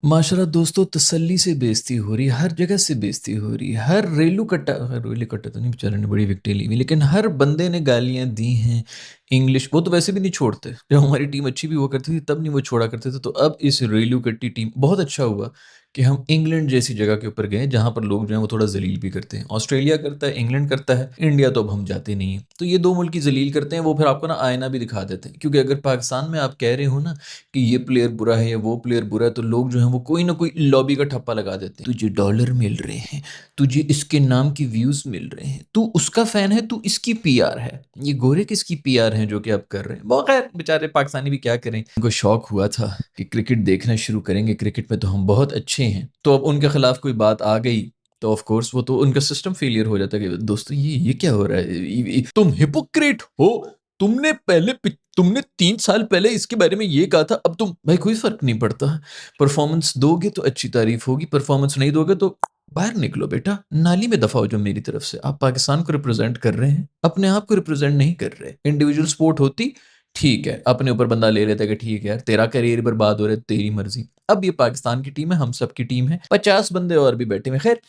माशाल्लाह दोस्तों, तसल्ली से बेइज्जती हो रही है, हर जगह से बेइज्जती हो रही है। रेलू कट्टा तो नहीं, बेचारे ने बड़ी विकेटें ली हुई, लेकिन हर बंदे ने गालियाँ दी हैं। इंग्लिश वो तो वैसे भी नहीं छोड़ते। जब हमारी टीम अच्छी भी हुआ करती थी तब नहीं वो छोड़ा करते थे। तो अब इस रेलू कट्टी टीम बहुत अच्छा हुआ कि हम इंग्लैंड जैसी जगह के ऊपर गए जहाँ पर लोग जो हैं वो थोड़ा ज़लील भी करते हैं। ऑस्ट्रेलिया करता है, इंग्लैंड करता है, इंडिया तो अब हम जाते नहीं हैं। तो ये 2 मुल्क ही ज़लील करते हैं, वो फिर आपको ना आईना भी दिखा देते हैं। क्योंकि अगर पाकिस्तान में आप कह रहे हो ना कि ये प्लेयर बुरा है या वो प्लेयर बुरा है, तो लोग जो हैं वो कोई ना कोई लॉबी का ठप्पा लगा देते हैं। तुझे डॉलर मिल रहे हैं, तुझे इसके नाम की व्यूज मिल रहे हैं, तू उसका फैन है, तू इसकी पीआर है। ये गोरे किसकी पीआर है जो कि आप कर रहे हैं। वो खैर बेचारे पाकिस्तानी भी क्या करें, उनको शौक हुआ था कि क्रिकेट देखना शुरू करेंगे, क्रिकेट में तो हम बहुत अच्छे हैं। तो अब उनके खिलाफ कोई बात आ गई तो ऑफ कोर्स वो तो उनका सिस्टम फेलियर हो जाता है कि दोस्तों ये क्या हो रहा है, तुम हिपोक्रेट हो। तुमने 3 साल पहले इसके बारे में ये कहा था, अब तुम भाई कोई फर्क नहीं पड़ता। परफॉर्मेंस दोगे तो अच्छी तारीफ होगी, परफॉर्मेंस नहीं दोगे तो बाहर निकलो बेटा, नाली में दफा हो जो मेरी तरफ से। आप पाकिस्तान को रिप्रेजेंट कर रहे हैं, अपने आप को रिप्रेजेंट नहीं कर रहे। इंडिविजुअल स्पोर्ट होती ठीक है, अपने ऊपर बंदा ले लेता है कि ठीक है यार तेरा करियर बर्बाद हो रहा है, तेरी मर्जी। अब ये पाकिस्तान की टीम है, हम सब की टीम है, 50 बंदे और भी बैठे हुए। खैर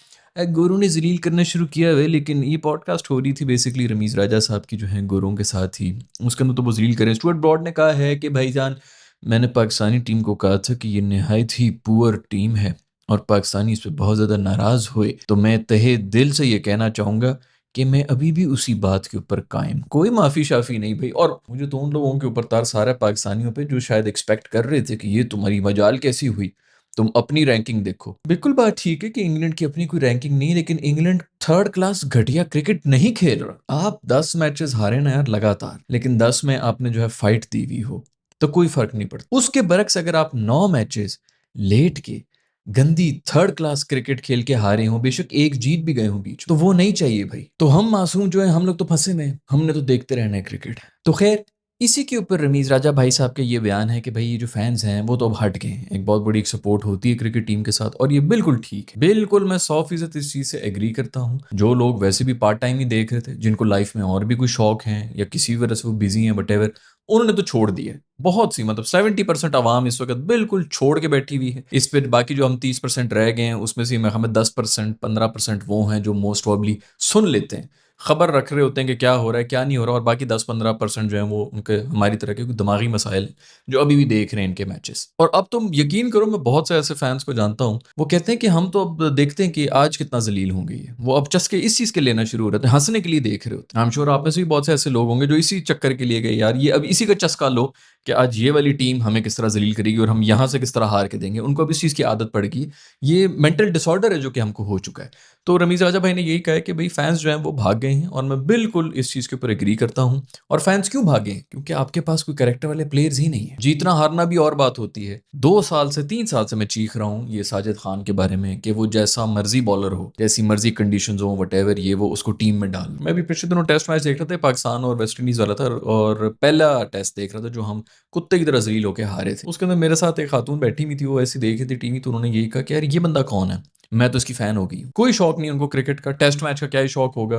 गोरों ने जलील करना शुरू किया है, लेकिन ये पॉडकास्ट हो रही थी बेसिकली रमीज़ राजा साहब की जो है गोरों के साथ ही। उसके अंदर तो वो जलील करें। स्टुअर्ट ब्रॉड ने कहा है कि भाईजान, मैंने पाकिस्तानी टीम को कहा था कि ये नहायत ही पुअर टीम है और पाकिस्तानी इस पर बहुत ज़्यादा नाराज़ हुए। तो मैं तहे दिल से ये कहना चाहूँगा कि मैं अभी भी उसी बात के ऊपर कायम, कोई माफ़ी शाफ़ी नहीं भाई। और मुझे तो उन लोगों के ऊपर तरस आ रहा है पाकिस्तानियों पे जो शायद एक्सपेक्ट कर रहे थे कि ये तुम्हारी मजाल कैसी हुई, तुम अपनी रैंकिंग देखो। बिल्कुल बात ठीक है कि इंग्लैंड की अपनी कोई रैंकिंग नहीं है, लेकिन इंग्लैंड थर्ड क्लास घटिया क्रिकेट नहीं खेल रहा। आप 10 मैचेस हारे ना यार लगातार, लेकिन 10 में आपने जो है फाइट दी हुई हो तो कोई फर्क नहीं पड़ता। उसके बरक्स अगर आप 9 मैचेस लेट के गंदी थर्ड क्लास क्रिकेट खेल के हारे हो, बेशक एक जीत भी गए हो बीच, तो वो नहीं चाहिए भाई। तो हम मासूम जो है, हम लोग तो फंसे में, हमने तो देखते रहना है क्रिकेट। तो खैर, इसी के ऊपर रमीज़ राजा भाई साहब का ये बयान है कि भाई ये जो फैंस हैं वो तो अब हट गए हैं। एक बहुत बड़ी एक सपोर्ट होती है क्रिकेट टीम के साथ और ये बिल्कुल ठीक है। बिल्कुल मैं 100% इस चीज़ से एग्री करता हूँ। जो लोग वैसे भी पार्ट टाइम ही देख रहे थे, जिनको लाइफ में और भी कोई शौक हैं या किसी भी वजह से वो बिजी हैं वटेवर, उन्होंने तो छोड़ दिया है। बहुत सी मतलब 70% आवाम इस वक्त बिल्कुल छोड़ के बैठी हुई है इस पे। बाकी जो हम 30% रह गए हैं उसमें से मैं हमें 10% 15% वो हैं जो मोस्ट प्रॉब्ली सुन लेते हैं, खबर रख रहे होते हैं कि क्या हो रहा है क्या नहीं हो रहा। और बाकी 10-15% जो है वो उनके हमारी तरह के दिमागी मसाइल हैं जो अभी भी देख रहे हैं इनके मैचेस। और अब तुम यकीन करो, मैं बहुत से ऐसे फैंस को जानता हूँ, वो कहते हैं कि हम तो अब देखते हैं कि आज कितना जलील होंगे ये। वो अब चस्के इस चीज़ के लेना शुरू हो रहे थे, हंसने के लिए देख रहे होते हैं। आई एम श्योर आप में से भी बहुत से ऐसे लोग होंगे जो इसी चक्कर के लिए गए, यार ये अब इसी का चस्का लो कि आज ये वाली टीम हमें किस तरह जलील करेगी और हम यहाँ से किस तरह हार के देंगे। उनको अब इस चीज़ की आदत पड़ गई। ये मेंटल डिसऑर्डर है जो कि हमको हो चुका है। तो रमीज़ राजा भाई ने यही कहा है कि भाई फैंस जो हैं वो भाग गए हैं और मैं बिल्कुल इस चीज़ के ऊपर एग्री करता हूँ। और फैंस क्यों भागे हैं? क्योंकि आपके पास कोई कैरेक्टर वाले प्लेयर्स ही नहीं है। जीतना हारना भी और बात होती है। 2 साल से 3 साल से मैं चीख रहा हूँ ये साजिद खान के बारे में कि वो जैसा मर्जी बॉलर हो, जैसी मर्जी कंडीशन हो, वट एवर, ये वो उसको टीम में डाल। मैं भी पिछले दिनों टेस्ट मैच देख रहा था, पाकिस्तान और वेस्ट इंडीज वाला था, और पहला टेस्ट देख रहा था जो हम कुत्ते की तरह जलील होकर हारे थे। उसके अंदर मेरे साथ एक खातून बैठी हुई थी, वो ऐसी देख रही थी टीवी, तो उन्होंने यही कहा कि यार ये बंदा कौन है। मैं तो इसकी फ़ैन हो गई। कोई शौक नहीं उनको क्रिकेट का, टेस्ट मैच का क्या ही शौक होगा।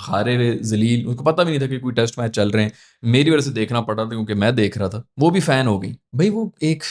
हारे हुए ज़लील, उनको पता भी नहीं था कि कोई टेस्ट मैच चल रहे हैं। मेरी वजह से देखना पड़ रहा था क्योंकि मैं देख रहा था। वो भी फ़ैन हो गई। भाई वो एक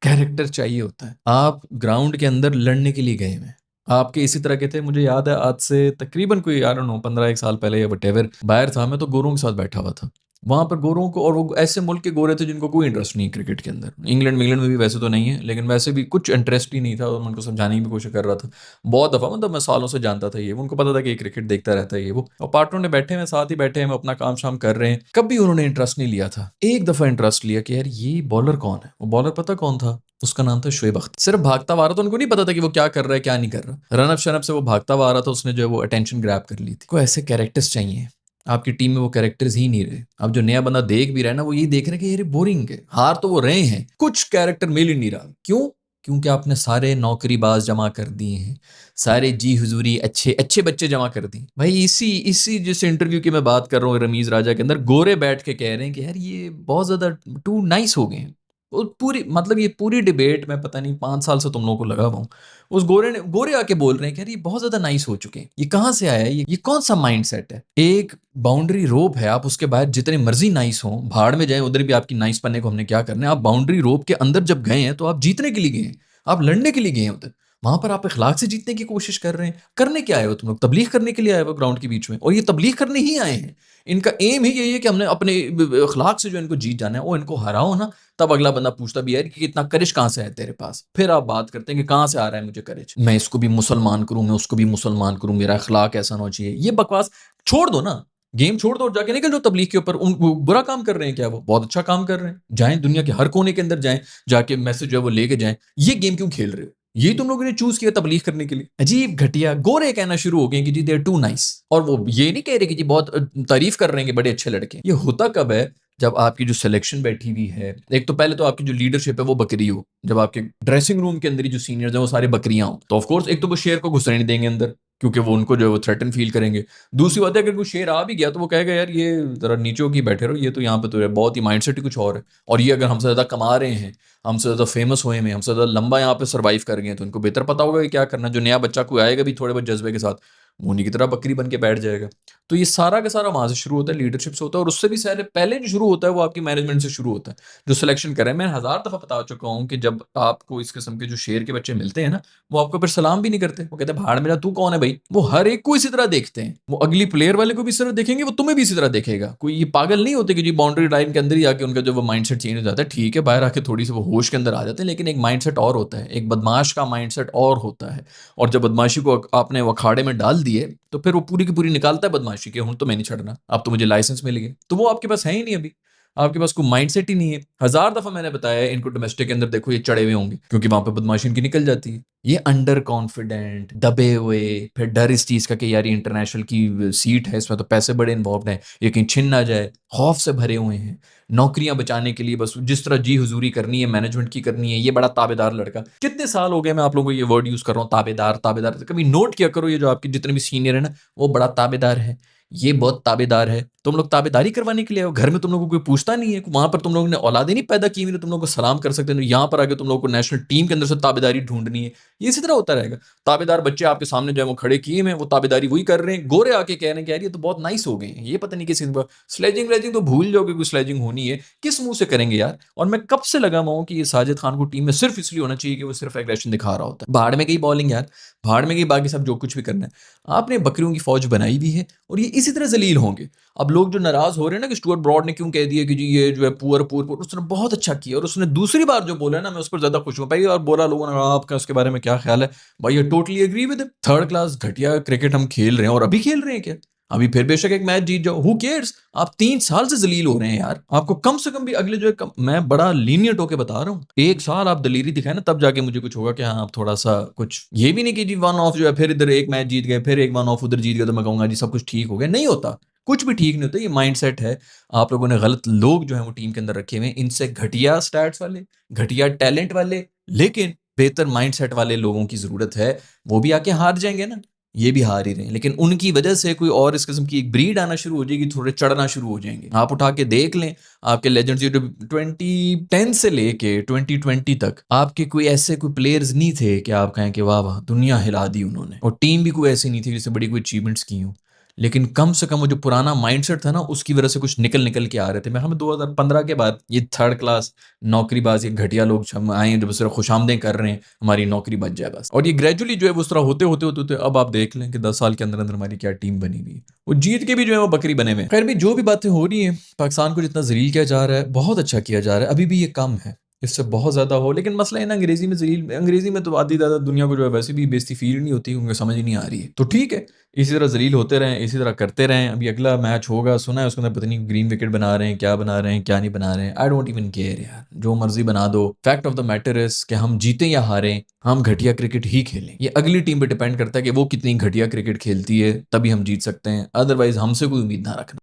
कैरेक्टर चाहिए होता है। आप ग्राउंड के अंदर लड़ने के लिए गए हुए हैं। आपके इसी तरह के थे, मुझे याद है आज से तकरीबन कोई आई डोंट नो 15 एक साल पहले या व्हाटएवर, बाहर था मैं, तो गोरों के साथ बैठा हुआ था। वहाँ पर गोरों को, और वो ऐसे मुल्क के गोरे थे जिनको कोई इंटरेस्ट नहीं है क्रिकेट के अंदर। इंग्लैंड में भी वैसे तो नहीं है, लेकिन वैसे भी कुछ इंटरेस्ट ही नहीं था और मैं उनको समझाने की भी कोशिश कर रहा था। बहुत दफ़ा मतलब मैं सालों से जानता था ये, उनको पता था कि ये क्रिकेट देखता रहता है ये वो, और पार्टनर ने बैठे हैं साथ ही बैठे हैं, अपना काम शाम कर रहे हैं। कभी उन्होंने इंटरेस्ट नहीं लिया था। एक दफ़ा इंटरेस्ट लिया कि यार ये बॉलर कौन है। वो बॉलर पता कौन था? उसका नाम था शोएब अख्तर। सिर्फ भागता हुआ आ रहा था, उनको नहीं पता था कि वो क्या कर रहा है क्या नहीं कर रहा। रनअप शनअप से वो भागता हुआ आ रहा था, उसने जो है वो अटेंशन ग्रैब कर ली थी। को ऐसे कैरेक्टर्स चाहिए। आपकी टीम में वो कैरेक्टर्स ही नहीं रहे। अब जो नया बंदा देख भी रहा है ना, वो यही देख रहे हैं कि यार बोरिंग है। हार तो वो रहे हैं, कुछ कैरेक्टर मिल ही नहीं रहा। क्यों? क्योंकि आपने सारे नौकरीबाज जमा कर दिए हैं, सारे जी हुजूरी अच्छे अच्छे बच्चे जमा कर दिए। भाई इसी इसी जिस इंटरव्यू की मैं बात कर रहा हूँ रमीज राजा के अंदर, गोरे बैठ के कह रहे हैं कि यार ये बहुत ज्यादा टू नाइस हो गए हैं। वो पूरी मतलब ये पूरी डिबेट मैं पता नहीं 5 साल से तुम लोगों को लगा हुआ हूँ। उस गोरे आके बोल रहे हैं कि यार ये बहुत ज्यादा नाइस हो चुके हैं। ये कहाँ से आया है? ये कौन सा माइंड सेट है? एक बाउंड्री रोप है, आप उसके बाहर जितने मर्जी नाइस हो, भाड़ में जाए, उधर भी आपकी नाइस पन्ने को हमने क्या करना है। आप बाउंड्री रोप के अंदर जब गए हैं तो आप जीतने के लिए गए हैं। आप लड़ने के लिए गए होते। वहाँ पर आप इखलाक से जीतने की कोशिश कर रहे हैं। करने क्या आए हो तुम लोग? तबलीग करने के लिए आए हो ग्राउंड के बीच में, और ये तबलीग करने ही आए हैं। इनका एम ही यही है कि हमने अपने इखलाक से जो इनको जीत जाना है, वो इनको हराओ ना, तब अगला बंदा पूछता भी है कि इतना करेज कहाँ से है तेरे पास? फिर आप बात करते हैं कि कहाँ से आ रहा है मुझे करेज? मैं इसको भी मुसलमान करूँ, मैं उसको भी मुसलमान करूँ, मेरा इखलाक ऐसा ना होना चाहिए। ये बकवास छोड़ दो ना। गेम छोड़ दो और जाके निकल जाओ तबलीग के ऊपर। वो बुरा काम कर रहे हैं क्या? वो बहुत अच्छा काम कर रहे हैं। जाएँ दुनिया के हर कोने के अंदर जाएँ, जाके मैसेज जो है वो लेके जाएँ। ये गेम क्यों खेल रहे हो? ये तुम लोगों ने चूज़ किया तबलीग करने के लिए। अजीब घटिया गोरे कहना शुरू हो गए कि जी दे आर टू नाइस, और वो ये नहीं कह रहे कि जी बहुत तारीफ़ कर रहे हैं कि बड़े अच्छे लड़के हैं। ये होता कब है? जब आपकी जो सिलेक्शन बैठी हुई है, एक तो पहले तो आपकी जो लीडरशिप है वो बकरी हो। जब आपके ड्रेसिंग रूम के अंदर ही जो सीनियर्स हैं वो सारे बकरियाँ हों, तो ऑफ कोर्स एक तो वो शेर को घुसने नहीं देंगे अंदर, क्योंकि वो उनको जो है वो थ्रेटन फील करेंगे। दूसरी बात है, अगर कोई शेर आ भी गया तो वो कहेगा यार ये ज़रा नीचे होके बैठे रहो, ये तो यहाँ पे तो है, बहुत ही माइंडसेट ही कुछ और है। और ये अगर हमसे ज़्यादा कमा रहे हैं, हमसे ज़्यादा फेमस हुए हैं, हमसे ज़्यादा लंबा यहाँ पे सर्वाइव कर गए हैं, तो इनको बेहतर पता होगा कि क्या करना है। जो नया बच्चा कोई आएगा भी थोड़े बहुत जज्बे के साथ, वो उन्हीं की तरह बकरी बन के बैठ जाएगा। तो ये सारा का सारा वहाँ से शुरू होता है, लीडरशिप से होता है, और उससे भी सारे पहले जो शुरू होता है वो आपकी मैनेजमेंट से शुरू होता है, जो सिलेक्शन कर रहे हैं। मैं हज़ार दफ़ा बता चुका हूँ कि जब आपको इस किस्म के जो शेर के बच्चे मिलते हैं ना, वो आपको फिर सलाम भी नहीं करते। वो कहते हैं भाड़ मेरा तू कौन है भाई? वो हर एक को इसी तरह देखते हैं। वो अगली प्लेयर वाले को भी इस तरह देखेंगे, वो तुम्हें भी इसी तरह देखेगा। कोई ये पागल नहीं होते कि जी बाउंड्री लाइन के अंदर ही आके उनका जो वो माइंडसेट चेंज हो जाता है। ठीक है, बाहर आके थोड़ी सी वो होश के अंदर आ जाते हैं, लेकिन एक माइंडसेट और होता है, एक बदमाश का माइंडसेट और होता है। और जब बदमाशी को आपने वो अखाड़े में डाल दिए, तो फिर वो पूरी की पूरी निकालता है बदमाशी के, हूँ तो मैं नहीं छड़ना, अब तो मुझे लाइसेंस मिल गया। तो वो आपके पास है ही नहीं अभी। आपके पास कोई माइंडसेट ही नहीं है। हज़ार दफ़ा मैंने बताया है इनको, डोमेस्टिक के अंदर देखो ये चढ़े हुए होंगे, क्योंकि वहाँ पे बदमाशी इनकी निकल जाती है। ये अंडर कॉन्फिडेंट, दबे हुए, फिर डर इस चीज़ का कि यार ये इंटरनेशनल की सीट है, इसमें तो पैसे बड़े इन्वॉल्व्ड हैं, ये कहीं छिन ना जाए, खौफ से भरे हुए हैं। नौकरियाँ बचाने के लिए बस जिस तरह जी हुज़ूरी करनी है, मैनेजमेंट की करनी है, ये बड़ा ताबेदार लड़का। कितने साल हो गए मैं आप लोगों को ये वर्ड यूज़ कर रहा हूँ, ताबेदार, ताबेदार। कभी नोट किया करो, ये जो आपके जितने भी सीनियर है ना, वो बड़ा ताबेदार है, ये बहुत ताबेदार है। तुम लोग ताबेदारी करवाने के लिए आओ, घर में तुम लोगों को कोई पूछता नहीं है। वहाँ पर तुम लोगों ने औलादे नहीं पैदा की हुई, तुम लोगों को सलाम कर सकते हैं। यहाँ पर आके तुम लोगों को नेशनल टीम के अंदर से ताबेदारी ढूंढनी है। ये इसी तरह होता रहेगा। ताबेदार बच्चे आपके सामने जो है वो खड़े किए हैं, वो ताबेदारी वही कर रहे हैं। गोरे आके कह रहे हैं कि यार ये तो बहुत नाइस हो गए हैं, ये पता नहीं किस स्लेजिंग व्लेजिंग तो भूल जाओगे, कोई स्लेजिंग होनी है किस मुंह से करेंगे यार। और मैं कब से लगा हुआ हूँ कि ये साजिद खान को टीम में सिर्फ इसलिए होना चाहिए कि वो सिर्फ एग्रेशन दिखा रहा होता है। भाड़ में गई बॉलिंग यार, भाड़ में गई बाकी सब जो कुछ भी करना है। आपने बकरियों की फौज बनाई भी है, और ये इसी तरह जलील होंगे। अब लोग जो नाराज हो रहे हैं ना कि स्टुअर्ट ब्रॉड ने क्यों कह दिया कि जी ये जो है पुअर पुअर पुअर, उसने बहुत अच्छा किया। और उसने दूसरी बार जो बोला ना, मैं उस पर ज्यादा खुश हूँ। पहली बार बोला लोगों ने कहा आपका उसके बारे में क्या ख्याल है? भाई ये totally agree with. Third class घटिया क्रिकेट हम खेल रहे हैं, और अभी खेल रहे हैं क्या? अभी फिर बेशक एक मैच जीत जाओ, हु केयर्स? आप 3 साल से जलील हो रहे हैं यार। आपको कम से कम भी अगले जो है मैं बड़ा लीनियंट होके बता रहा हूँ, 1 साल आप दलीरी दिखाए ना, तब जाके मुझे कुछ होगा कि हाँ आप थोड़ा सा कुछ। ये भी नहीं कि जी वन ऑफ जो है फिर इधर एक मैच जीत गए, फिर एक वन ऑफ उधर जीत गए, तो मैं कहूंगा जी सब कुछ ठीक हो गया। नहीं होता, कुछ भी ठीक नहीं होता। ये माइंडसेट है, आप लोगों ने गलत लोग जो है वो टीम के अंदर रखे हुए हैं। इनसे घटिया स्टैट्स वाले, घटिया टैलेंट वाले, लेकिन बेहतर माइंडसेट वाले लोगों की जरूरत है। वो भी आके हार जाएंगे ना, ये भी हार ही रहे हैं, लेकिन उनकी वजह से कोई और इस किस्म की एक ब्रीड आना शुरू हो जाएगी, थोड़े चढ़ना शुरू हो जाएंगे। आप उठा के देख लें, आपके लेजेंड्स जो 2010 से लेके 2020 तक आपके कोई ऐसे कोई प्लेयर्स नहीं थे कि आप कहें कि वाह वाह दुनिया हिला दी उन्होंने, और टीम भी कोई ऐसी नहीं थी जिससे बड़ी कोई अचीवमेंट्स की हो। लेकिन कम से कम वो जो पुराना माइंडसेट था ना, उसकी वजह से कुछ निकल निकल के आ रहे थे। मैं हमें 2015 के बाद ये थर्ड क्लास नौकरीबाज, ये घटिया लोग आए हैं जो सिर्फ खुशामदें कर रहे हैं हमारी नौकरी बच जाए बस। और ये ग्रेजुअली जो है वो उस तरह होते होते होते होते अब आप देख लें कि 10 साल के अंदर अंदर हमारी क्या टीम बनी हुई है। वो जीत के भी जो है वो बकरी बने हुए हैं। खैर भी जो भी बातें हो रही हैं, पाकिस्तान को जितना जलील किया जा रहा है, बहुत अच्छा किया जा रहा है। अभी भी ये कम है, इससे बहुत ज़्यादा हो। लेकिन मसला है ना, अंग्रेजी में जलील, अंग्रेजी में तो आधी ज़्यादा दुनिया को जो है वैसे भी बेइज्जती फील नहीं होती, उनको समझ ही नहीं आ रही है। तो ठीक है, इसी तरह जलील होते रहें, इसी तरह करते रहें। अभी अगला मैच होगा, सुना है उसके अंदर पता नहीं ग्रीन विकेट बना रहे हैं, क्या बना रहे हैं, क्या नहीं बना रहे हैं। आई डोंट इवन केयर यार, जो मर्जी बना दो। Fact of the matter is कि हम जीतें या हारें, हम घटिया क्रिकेट ही खेलें। ये अगली टीम पे डिपेंड करता है कि वो कितनी घटिया क्रिकेट खेलती है, तभी हम जीत सकते हैं। अदरवाइज हमसे कोई उम्मीद ना रखना।